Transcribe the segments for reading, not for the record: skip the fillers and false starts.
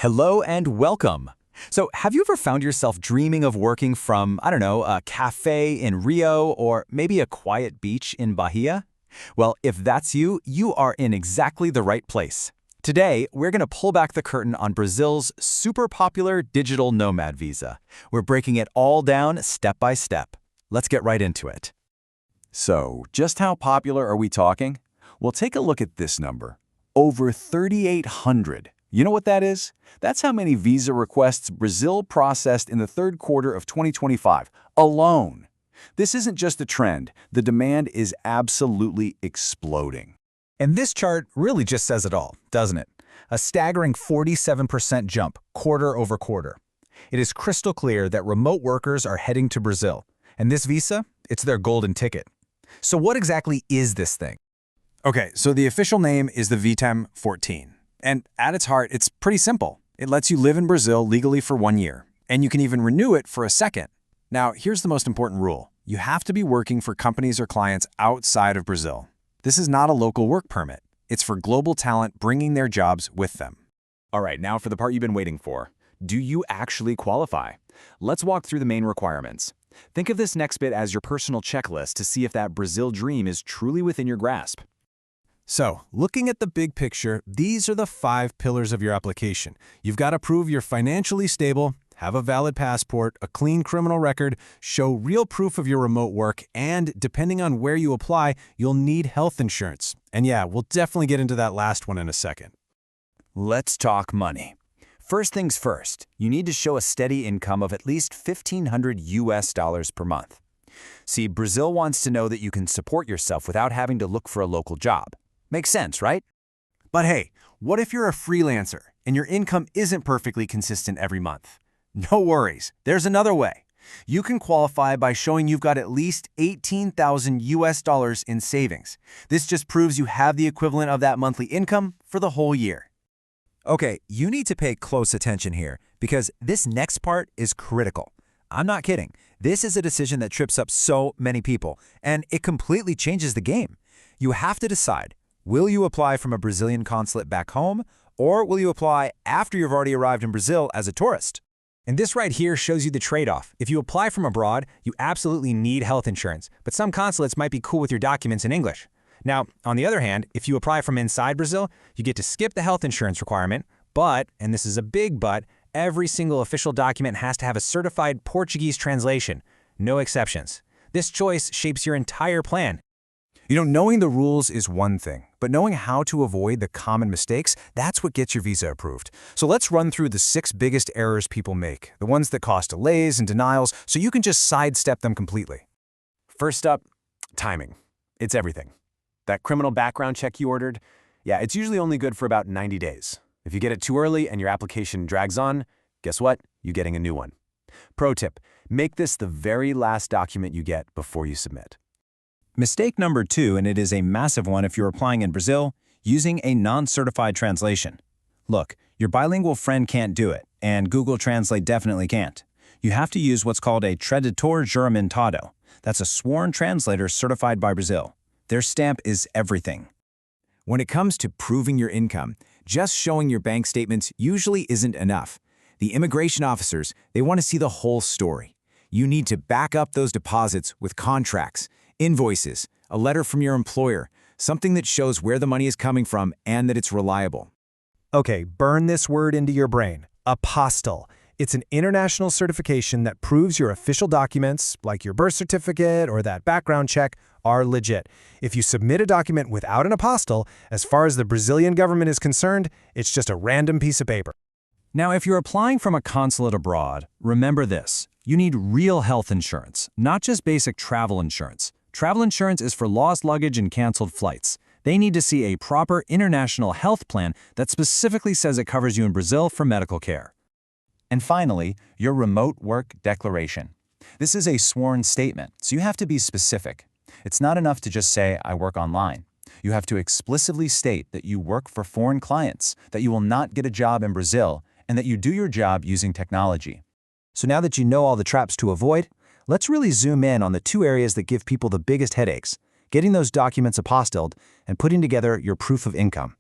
Hello and welcome. So, have you ever found yourself dreaming of working from, I don't know, a cafe in Rio or maybe a quiet beach in Bahia? Well, if that's you, you are in exactly the right place. Today, we're going to pull back the curtain on Brazil's super popular digital nomad visa. We're breaking it all down step by step. Let's get right into it. So, just how popular are we talking? Well, take a look at this number. Over 3,800. You know what that is? That's how many visa requests Brazil processed in the third quarter of 2025 alone. This isn't just a trend. The demand is absolutely exploding. And this chart really just says it all, doesn't it? A staggering 47% jump quarter over quarter. It is crystal clear that remote workers are heading to Brazil. And this visa, it's their golden ticket. So what exactly is this thing? Okay, so the official name is the VITEM XIV. And at its heart, it's pretty simple. It lets you live in Brazil legally for 1 year, and you can even renew it for a second. Now, here's the most important rule. You have to be working for companies or clients outside of Brazil. This is not a local work permit. It's for global talent bringing their jobs with them. All right, now for the part you've been waiting for. Do you actually qualify? Let's walk through the main requirements. Think of this next bit as your personal checklist to see if that Brazil dream is truly within your grasp. So, looking at the big picture, these are the 5 pillars of your application. You've got to prove you're financially stable, have a valid passport, a clean criminal record, show real proof of your remote work, and depending on where you apply, you'll need health insurance. And yeah, we'll definitely get into that last one in a second. Let's talk money. First things first, you need to show a steady income of at least $1,500 per month. See, Brazil wants to know that you can support yourself without having to look for a local job. Makes sense, right? But hey, what if you're a freelancer and your income isn't perfectly consistent every month? No worries, there's another way. You can qualify by showing you've got at least $18,000 in savings. This just proves you have the equivalent of that monthly income for the whole year. Okay, you need to pay close attention here because this next part is critical. I'm not kidding. This is a decision that trips up so many people, and it completely changes the game. You have to decide, will you apply from a Brazilian consulate back home, or will you apply after you've already arrived in Brazil as a tourist? And this right here shows you the trade-off. If you apply from abroad, you absolutely need health insurance, but some consulates might be cool with your documents in English. Now, on the other hand, if you apply from inside Brazil, you get to skip the health insurance requirement, but, and this is a big but, every single official document has to have a certified Portuguese translation. No exceptions. This choice shapes your entire plan. You know, knowing the rules is one thing, but knowing how to avoid the common mistakes, that's what gets your visa approved. So let's run through the 6 biggest errors people make, the ones that cause delays and denials, so you can just sidestep them completely. First up, timing. It's everything. That criminal background check you ordered, yeah, it's usually only good for about 90 days. If you get it too early and your application drags on, guess what? You're getting a new one. Pro tip, make this the very last document you get before you submit. Mistake number 2, and it is a massive one if you're applying in Brazil, using a non-certified translation. Look, your bilingual friend can't do it, and Google Translate definitely can't. You have to use what's called a tradutor juramentado. That's a sworn translator certified by Brazil. Their stamp is everything. When it comes to proving your income, just showing your bank statements usually isn't enough. The immigration officers, they want to see the whole story. You need to back up those deposits with contracts, invoices, a letter from your employer, something that shows where the money is coming from and that it's reliable. Okay, burn this word into your brain. Apostille. It's an international certification that proves your official documents, like your birth certificate or that background check, are legit. If you submit a document without an apostille, as far as the Brazilian government is concerned, it's just a random piece of paper. Now, if you're applying from a consulate abroad, remember this. You need real health insurance, not just basic travel insurance. Travel insurance is for lost luggage and canceled flights. They need to see a proper international health plan that specifically says it covers you in Brazil for medical care. And finally, your remote work declaration. This is a sworn statement, so you have to be specific. It's not enough to just say, I work online. You have to explicitly state that you work for foreign clients, that you will not get a job in Brazil, and that you do your job using technology. So now that you know all the traps to avoid, let's really zoom in on the 2 areas that give people the biggest headaches, getting those documents apostilled and putting together your proof of income.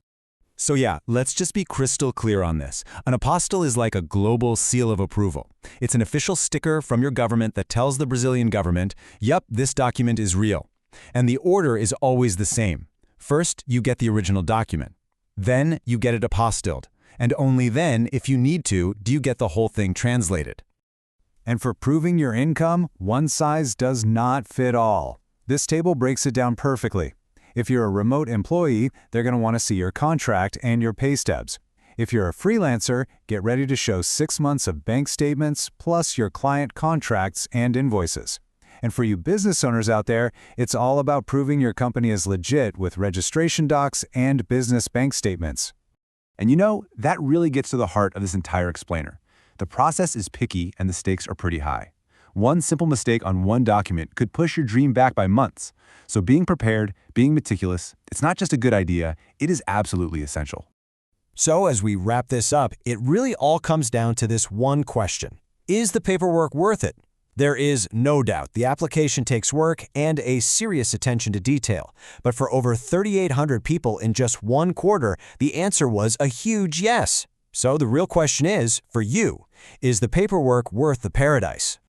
So yeah, let's just be crystal clear on this. An apostille is like a global seal of approval. It's an official sticker from your government that tells the Brazilian government, yep, this document is real. And the order is always the same. First, you get the original document. Then, you get it apostilled. And only then, if you need to, do you get the whole thing translated. And for proving your income, one size does not fit all. This table breaks it down perfectly. If you're a remote employee, they're going to want to see your contract and your pay stubs. If you're a freelancer, get ready to show 6 months of bank statements plus your client contracts and invoices. And for you business owners out there, it's all about proving your company is legit with registration docs and business bank statements. And you know, that really gets to the heart of this entire explainer. The process is picky and the stakes are pretty high. One simple mistake on one document could push your dream back by months. So being prepared, being meticulous, it's not just a good idea, it is absolutely essential. So as we wrap this up, it really all comes down to this one question. Is the paperwork worth it? There is no doubt the application takes work and a serious attention to detail. But for over 3,800 people in just 1 quarter, the answer was a huge yes. So the real question is, for you, is the paperwork worth the paradise?